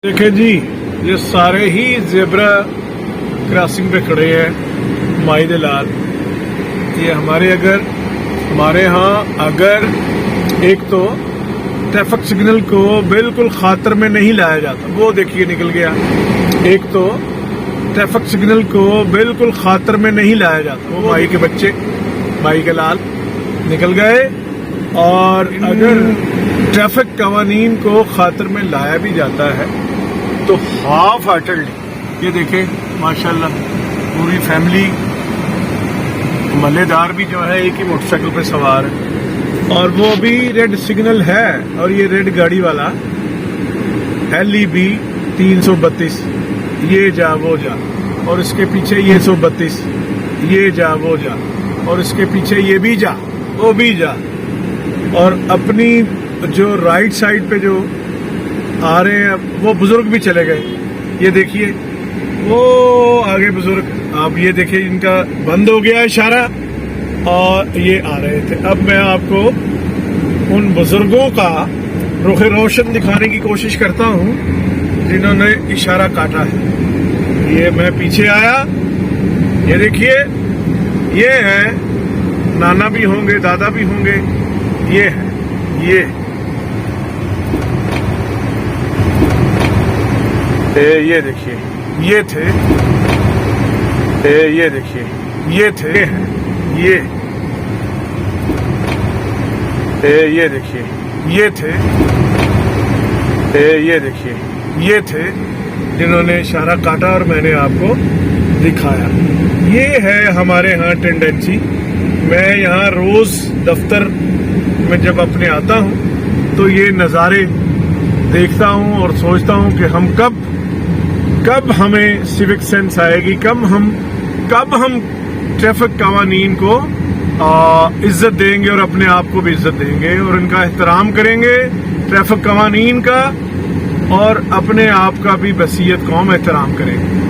دیکھیں جی، یہ سارے ہی زیبرا کراسنگ پہ کھڑے ہیں مائی دے لال۔ یہ ہمارے ہاں اگر ایک تو ٹریفک سگنل کو بالکل خاطر میں نہیں لایا جاتا، وہ دیکھیے نکل گیا۔ ایک تو ٹریفک سگنل کو بالکل خاطر میں نہیں لایا جاتا، وہ مائی کے بچے، مائی کے لال نکل گئے۔ اور اگر ٹریفک قوانین کو خاطر میں لایا بھی جاتا ہے تو ہاف ہارٹڈلی، یہ دیکھیں ماشاءاللہ پوری فیملی، محلے دار بھی جو ہے ایک ہی موٹر سائیکل پہ سوار ہے، اور وہ بھی ریڈ سگنل ہے، اور یہ ریڈ گاڑی والا LEB 332، یہ جا وہ جا، اور اس کے پیچھے یہ 132، یہ جا وہ جا، اور اس کے پیچھے یہ بھی جا وہ بھی جا۔ اور اپنی جو رائٹ سائڈ پہ جو آ رہے ہیں وہ بزرگ بھی چلے گئے، یہ دیکھیے وہ آگے بزرگ، آپ یہ دیکھیں ان کا بند ہو گیا اشارہ اور یہ آ رہے تھے۔ اب میں آپ کو ان بزرگوں کا رخ روشن دکھانے کی کوشش کرتا ہوں جنہوں نے اشارہ کاٹا ہے۔ یہ میں پیچھے آیا، یہ دیکھیے یہ ہے، نانا بھی ہوں گے دادا بھی ہوں گے، یہ ہے، یہ دیکھیے یہ تھے، یہ دیکھیے یہ تھے، یہ دیکھیے یہ تھے، یہ دیکھیے یہ تھے جنہوں نے اشارہ کاٹا اور میں نے آپ کو دکھایا۔ یہ ہے ہمارے ہاں ٹینڈنسی۔ میں یہاں روز دفتر میں جب اپنے آتا ہوں تو یہ نظارے دیکھتا ہوں اور سوچتا ہوں کہ ہم کب ہمیں سیوک سینس آئے گی، کب ہم ٹریفک قوانین کو عزت دیں گے اور اپنے آپ کو بھی عزت دیں گے اور ان کا احترام کریں گے، ٹریفک قوانین کا اور اپنے آپ کا بھی بحیثیت قوم احترام کریں گے۔